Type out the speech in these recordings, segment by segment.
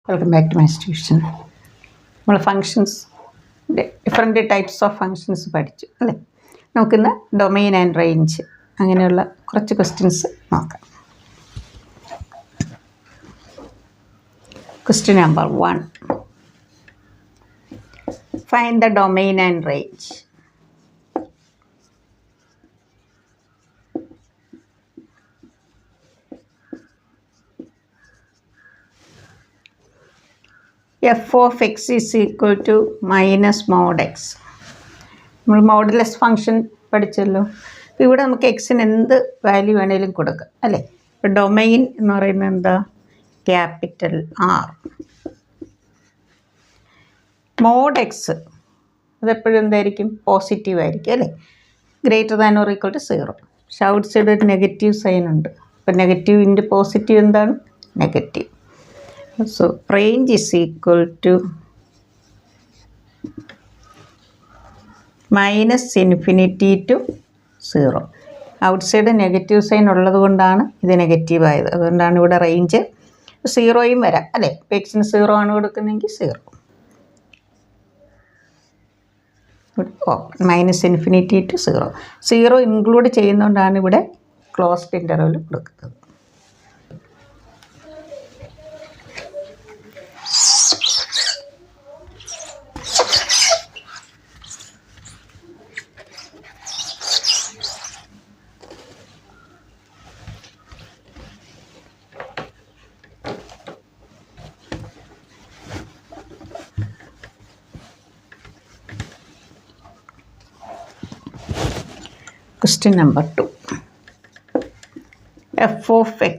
Welcome back to my institution. നമ്മൾ functions different types of functions പഠിച്ചു അല്ലേ. നമുക്കിന്ന് ഡൊമെയിൻ ആൻഡ് റേഞ്ച് അങ്ങനെയുള്ള കുറച്ച് ക്വസ്റ്റ്യൻസ് നോക്കാം. Question number 1. Find the domain and range. f of x is equal to minus mod x. നമ്മൾ modulus function പഠിച്ചല്ലോ. ഇവിടെ നമുക്ക് എക്സിന് എന്ത് വാല്യൂ വേണേലും കൊടുക്കാം അല്ലേ. ഇപ്പോൾ ഡൊമെയിൻ എന്ന് പറയുന്നത് എന്താ? Capital R. മോഡ് എക്സ് അതെപ്പോഴും എന്തായിരിക്കും? പോസിറ്റീവ് ആയിരിക്കും അല്ലേ. Greater than or equal to 0. പക്ഷെ ഔട്ട് സൈഡ് ഒരു നെഗറ്റീവ് സൈൻ ഉണ്ട്. അപ്പോൾ നെഗറ്റീവ് ഇൻറ്റു പോസിറ്റീവ് എന്താണ്? Negative. So range is equal to minus infinity to 0. Outside negative sign ഉള്ളത് കൊണ്ടാണ് ഇത് നെഗറ്റീവ് ആയത്. അതുകൊണ്ടാണ് ഇവിടെ റേഞ്ച് 0യും വരാം അല്ലേ. ഇപ്പോൾ എക്സിന് 0 ആണ് കൊടുക്കുന്നതെങ്കിൽ 0. Minus infinity to 0. 0 ഇൻക്ലൂഡ് ചെയ്യുന്നതുകൊണ്ടാണ് ഇവിടെ ക്ലോസ്ഡ് ഇൻ്റർവെൽ കൊടുക്കുന്നത്. Question number 2. f of x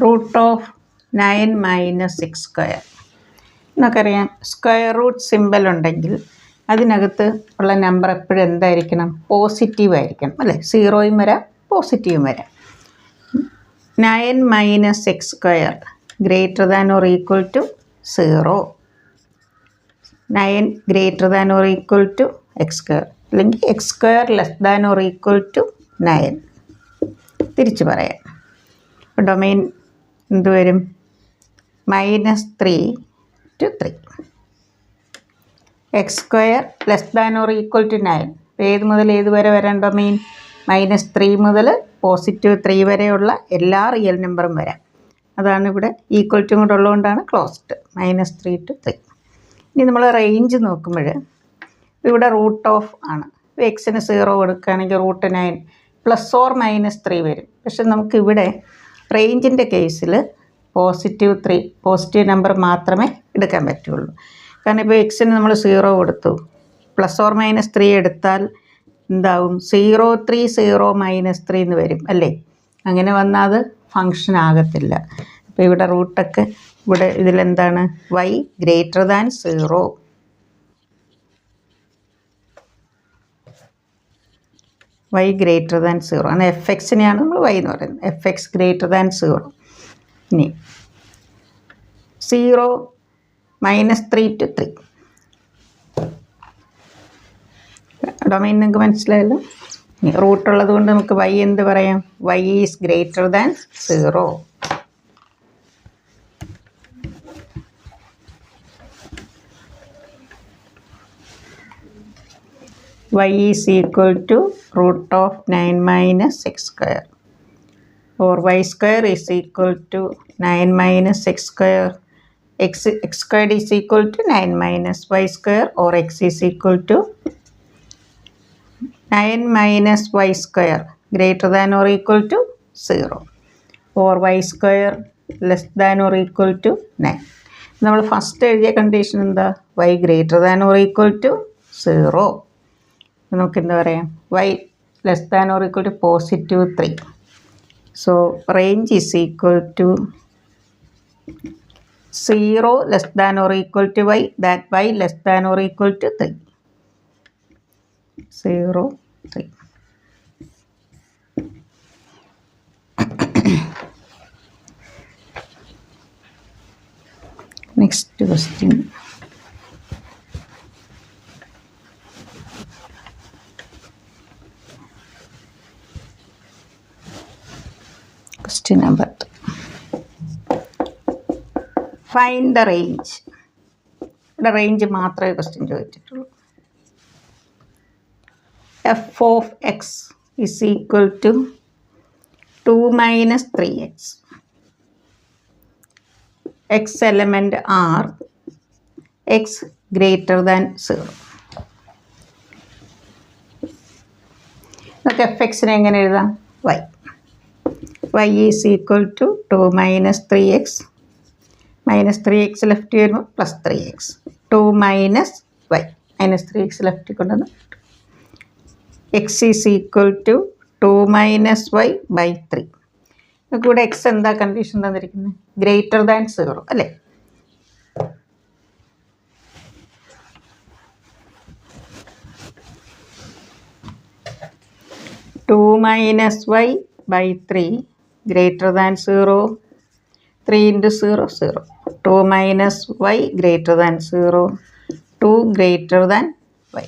root of 9 minus x square. നമുക്കറിയാം സ്ക്വയർ റൂട്ട് സിമ്പൽ ഉണ്ടെങ്കിൽ അതിനകത്ത് ഉള്ള നമ്പർ എപ്പോഴും എന്തായിരിക്കണം? പോസിറ്റീവ് ആയിരിക്കണം അല്ലേ. 0യും വരാം പോസിറ്റീവും വരാം. 9 minus x square greater than or equal to 0. 9 greater than or equal to x square അല്ലെങ്കിൽ x square less than or equal to 9. തിരിച്ച് പറയാം. ഡൊമെയിൻ എന്ത് വരും? -3 to 3. X square less than or equal to 9. ഏത് മുതൽ ഏത് വരെ വരാം? ഡൊമെയിൻ -3 മുതൽ +3 വരെയുള്ള എല്ലാ റിയൽ നമ്പറും വരാം. അതാണ് ഇവിടെ ഈക്വൽ ടു കൂടെ ഉള്ളതുകൊണ്ടാണ് ക്ലോസ്ഡ്. -3 to 3. ഇനി നമ്മൾ റേഞ്ച് നോക്കുമ്പോൾ ഇവിടെ റൂട്ട് ഓഫ് ആണ്. എക്സിന് 0 കൊടുക്കുകയാണെങ്കിൽ റൂട്ട് 9 +or-3 വരും. പക്ഷെ നമുക്കിവിടെ റേഞ്ചിൻ്റെ കേസിൽ +3 പോസിറ്റീവ് നമ്പർ മാത്രമേ എടുക്കാൻ പറ്റുള്ളൂ. കാരണം ഇപ്പോൾ എക്സിന് നമ്മൾ 0 കൊടുത്തു, +or-3 എടുത്താൽ എന്താവും? 0 3 0 -3 എന്ന് വരും അല്ലേ. അങ്ങനെ വന്നാൽ അത് ഫങ്ഷൻ ആകത്തില്ല. അപ്പോൾ ഇവിടെ റൂട്ടൊക്കെ ഇവിടെ ഇതിലെന്താണ്? y greater than 0. y greater than 0 ആണ്. എഫ് എക്സിനെയാണ് നമ്മൾ y എന്ന് പറയുന്നത്. F X greater than 0. ഇനി 0 -3 to 3. ഡൊമെയിൻ നിങ്ങൾക്ക് മനസ്സിലായല്ലോ. ഇനി റൂട്ടുള്ളത് കൊണ്ട് നമുക്ക് y എന്ത് പറയാം? y is greater than 0. y is equal to root of 9 minus x square, or y square is equal to 9 minus x square. x squared is equal to 9 minus y square, or x is equal to 9 minus y square greater than or equal to 0, or y square less than or equal to 9. നമ്മൾ first എഴുതിയ condition എന്താ? y greater than or equal to 0. നമുക്ക് എന്താ പറയാം? y less than or equal to +3. So range is equal to 0 less than or equal to y, that y less than or equal to 3. 0 3. Next question. Question number 3. Find the range. ഇവിടെ range മാത്രമേ question ചോദിച്ചിട്ടുള്ളൂ. f of x is equal to 2 minus 3x. X element are x greater than 0. നമുക്ക് F എക്സിനെ എങ്ങനെ എഴുതാം? y. y is equal to 2 minus 3x. Minus 3x left വരുമ്പോൾ plus 3x. 2 minus y. Minus 3x left കൊണ്ടുവന്ന് x is equal to 2 minus y by 3. നമുക്ക് ഇവിടെ x എന്താ condition തന്നിരിക്കുന്നത്? Greater than 0 അല്ലേ? Two minus y by 3 greater than 0. 3 into 0, 0. 2 minus y greater than 0. 2 greater than y.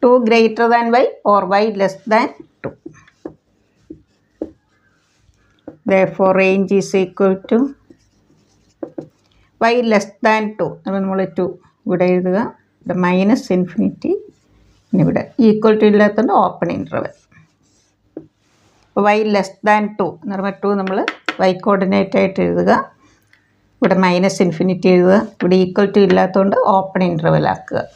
2 greater than y or y less than 2. Therefore, range is equal to y less than 2. അപ്പോൾ നമ്മൾ 2 ഇവിടെ എഴുതുക. ഇവിടെ minus infinity, ഇവിടെ equal to ഇല്ലാത്തതുകൊണ്ട് open interval. y less than 2 എന്ന് പറയുമ്പോൾ 2 നമ്മൾ y കോർഡിനേറ്റ് ആയിട്ട് എഴുതുക. ഇവിടെ മൈനസ് ഇൻഫിനിറ്റി എഴുതുക. ഇവിടെ ഈക്വൽ ടു ഇല്ലാത്തതുകൊണ്ട് ഓപ്പൺ ഇൻ്റർവെൽ ആക്കുക.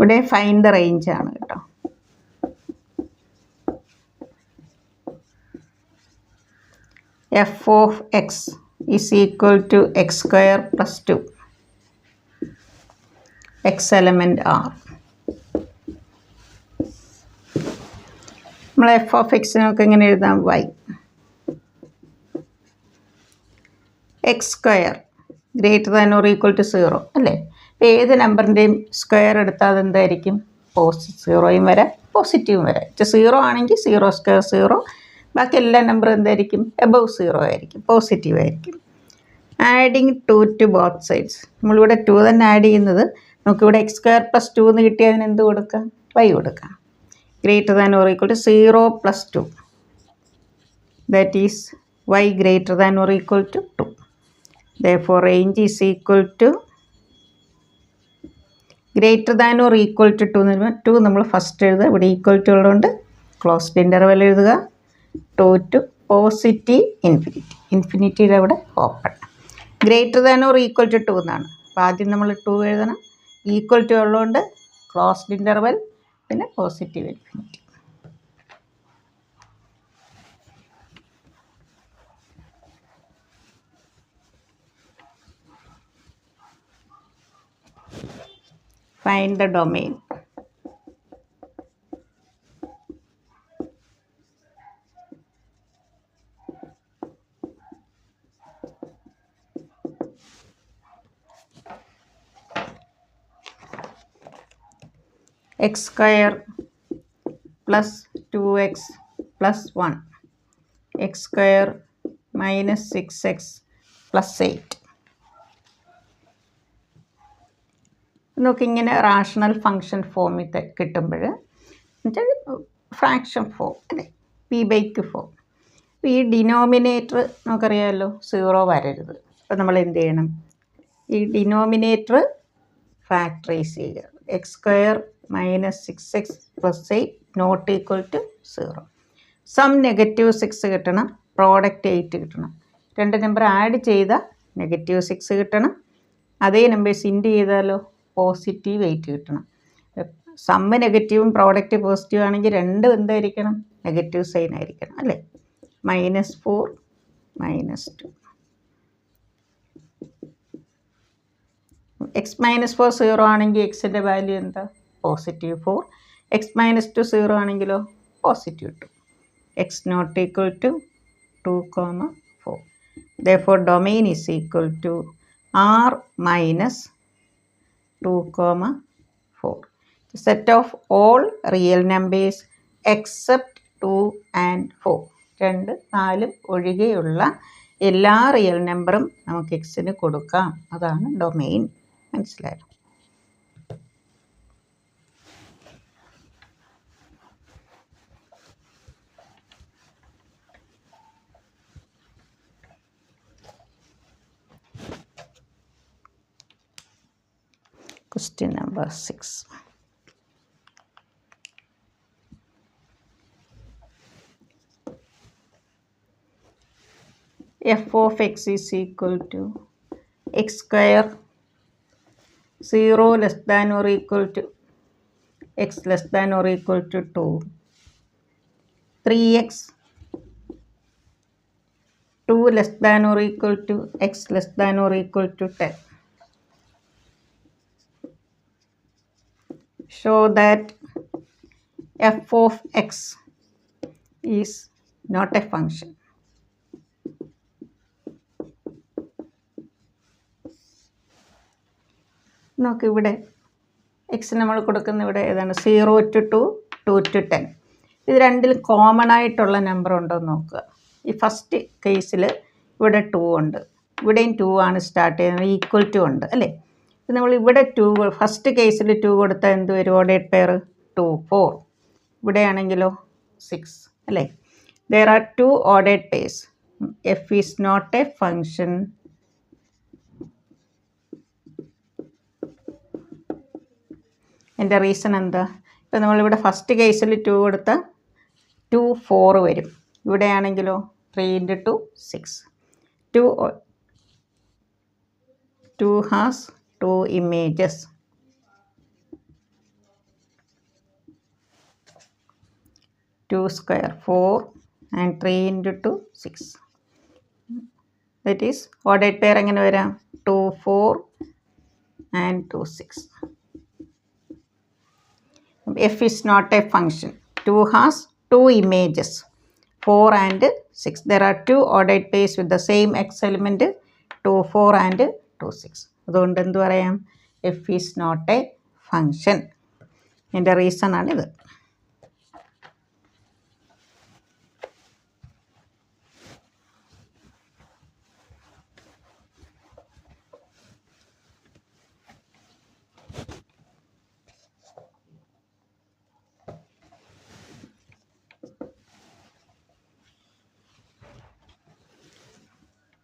ഇവിടെ ഫൈൻഡ് ദ റേഞ്ച് ആണ് കേട്ടോ. F of x is equal to x square plus 2. X element R. നമ്മൾ എഫ് ഓഫ് എക്സിനൊക്കെ എങ്ങനെ എഴുതാം? Y. X square greater than or equal to 0 അല്ലേ? ഏത് നമ്പറിൻ്റെയും സ്ക്വയർ എടുത്താൽ അതെന്തായിരിക്കും? 0യും വരാം പോസിറ്റീവും വരാം. 0 ആണെങ്കിൽ 0 സ്ക്വയർ 0. ബാക്കി എല്ലാ നമ്പറും എന്തായിരിക്കും? എബവ് 0 ആയിരിക്കും, പോസിറ്റീവ് ആയിരിക്കും. Adding 2 to both sides. നമ്മളിവിടെ 2 തന്നെ ആഡ് ചെയ്യുന്നത്. നമുക്കിവിടെ എക്സ് സ്ക്വയർ പ്ലസ് 2 എന്ന് കിട്ടിയാൽ അതിന് എന്ത് കൊടുക്കാം? y കൊടുക്കാം. Greater than or equal to 0 plus 2. That is y greater than or equal to 2. Therefore, range is equal to greater than or equal to 2 എന്ന് പറയുമ്പോൾ 2 നമ്മൾ ഫസ്റ്റ് എഴുതുക. ഇവിടെ ഈക്വൽ ടു ഉള്ളതുകൊണ്ട് ക്ലോസ്ഡ് ഇൻ്റർവെൽ എഴുതുക. 2 ടു പോസിറ്റീവ് ഇൻഫിനിറ്റി. ഇൻഫിനിറ്റിയുടെ അവിടെ open. Greater than or equal to 2 എന്നാണ്. അപ്പോൾ ആദ്യം നമ്മൾ 2 എഴുതണം. ഈക്വൽ ടു ഉള്ളതുകൊണ്ട് ക്ലോസ്ഡ് ഇൻ്റർവെൽ, പിന്നെ positive infinity. Find the domain. X square plus 2x plus 1. X square minus 6x plus 8. നോക്കിങ്ങനെ റാഷണൽ ഫങ്ഷൻ ഫോമിൽ കിട്ടുമ്പോൾ എന്നുവെച്ചാൽ ഫ്രാക്ഷൻ ഫോം അല്ലേ, p/q ഫോം. അപ്പോൾ ഈ ഡിനോമിനേറ്റർ നമുക്കറിയാമല്ലോ 0 വരരുത്. അപ്പോൾ നമ്മൾ എന്ത് ചെയ്യണം? ഈ ഡിനോമിനേറ്റർ ഫാക്ടറൈസ് ചെയ്യുക. X square minus 6x plus 8 not equal to 0. Sum negative 6 കിട്ടണം, പ്രോഡക്റ്റ് 8 കിട്ടണം. രണ്ട് നമ്പർ ആഡ് ചെയ്താൽ നെഗറ്റീവ് 6 കിട്ടണം. അതേ നമ്പേഴ്സ് ഇൻഡ് ചെയ്താലോ പോസിറ്റീവ് 8 കിട്ടണം. സമ്മ് നെഗറ്റീവും പ്രോഡക്റ്റ് പോസിറ്റീവ് ആണെങ്കിൽ രണ്ടും എന്തായിരിക്കണം? നെഗറ്റീവ് സൈൻ ആയിരിക്കണം അല്ലേ? -4 -2. x -4 0 ആണെങ്കിൽ എക്സിൻ്റെ വാല്യൂ എന്താ? +4. x -2 0 ആണെങ്കിലോ +2. x not equal to 2, 4. Therefore, domain is equal to r minus 2, 4. set of all real numbers except 2 and 4. 2, 4 ഒഴികെയുള്ള എല്ലാ റിയൽ നമ്പറും നമുക്ക് എക്സിന് കൊടുക്കാം. അതാണ് ഡൊമെയിൻ. മനസ്സിലായോ? Question number 6. F of x is equal to x square 0 less than or equal to x less than or equal to 2, 3x 2 less than or equal to x less than or equal to 10. Show that f of x is not a function. നോക്ക്, ഇവിടെ X നമ്മൾ കൊടുക്കുന്ന ഇവിടെ ഏതാണ്? 0 to 2, 2 to 10. ഇത് രണ്ടിൽ common ആയിട്ടുള്ള number ഉണ്ടോ എന്ന് നോക്കുക. ഈ ഫസ്റ്റ് കേസിൽ ഇവിടെ 2 ഉണ്ട്, ഇവിടെയും 2 ആണ് സ്റ്റാർട്ട് ചെയ്യുന്നത്, ഈക്വൽ ടു ഉണ്ട് അല്ലേ. നമ്മൾ ഇവിടെ 2 ഫസ്റ്റ് കേസിൽ 2 കൊടുത്താൽ എന്ത് വരും? Ordered pair 2, 4. ഇവിടെയാണെങ്കിലോ 6 അല്ലേ. There are 2 ordered pairs. F is not a function. എൻ്റെ റീസൺ എന്താ? ഇപ്പം നമ്മളിവിടെ ഫസ്റ്റ് കേസിൽ 2 കൊടുത്താൽ 2, 4 വരും. ഇവിടെയാണെങ്കിലോ 3 × 2 6. 2 has 2 images. 2 square 4 and 3 × 2 6. That is ordered pair എങ്ങനെ വരാം? 2, 4 and 2, 6. F is not a function. 2 has 2 images, 4 and 6. There are 2 ordered pairs with the same x element, 2, 4 and 2, 6. അതുകൊണ്ട് എന്ത് പറയാം? F is not a function. എൻ്റെ reason ആണിത്.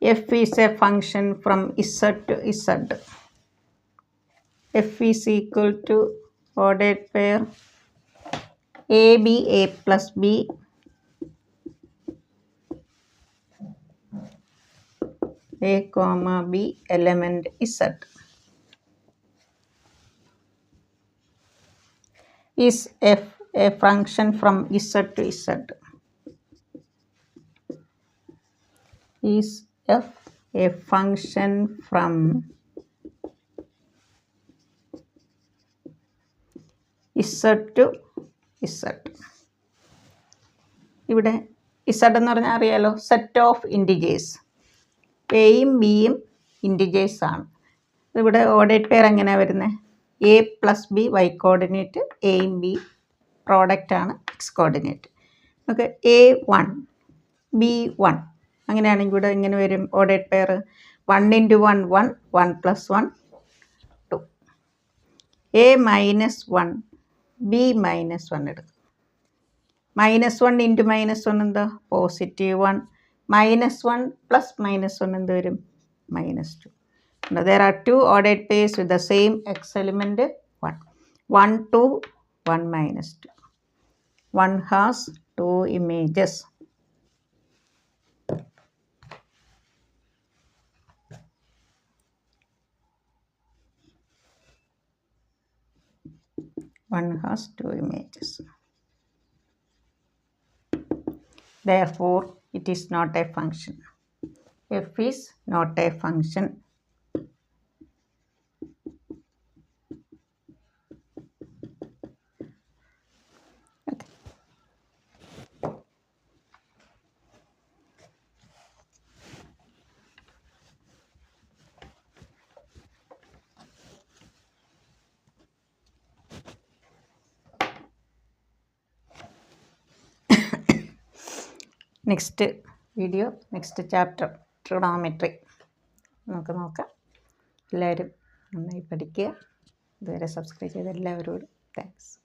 F is a function from Z to Z. F is equal to ordered pair AB, A plus B, A comma B element Z. Is F a function from Z to Z? Is F a function from Z to Z? ഇവിടെ Z എന്ന് പറഞ്ഞാൽ അറിയാലോ, set of integers. എയും ബിയും integers ആണ്. ഇവിടെ ordered pair എങ്ങനെയാണ് വരുന്നത്? A plus b y coordinate, എയും ബി പ്രോഡക്റ്റാണ് x coordinate. Okay, A1 B1 അങ്ങനെയാണെങ്കിൽ ഇവിടെ ഇങ്ങനെ വരും ഓർഡേഡ് പെയർ 1 × 1 1, 1 + 1 2. A-1 B-1 എടുക്കും. -1 × -1 എന്താ? +1. -1 + -1 എന്ത് വരും? -2. There are 2 ordered pairs with the same x element 1. 1, 2, 1 -2. 1 has 2 images. One has 2 images. Therefore, it is not a function. F is not a function. Okay. Next video, next chapter trigonometry നമുക്ക് നോക്കാം. എല്ലാവരും നന്നായി പഠിക്കുക. ഇതുവരെ subscribe ചെയ്ത എല്ലാവരോടും thanks.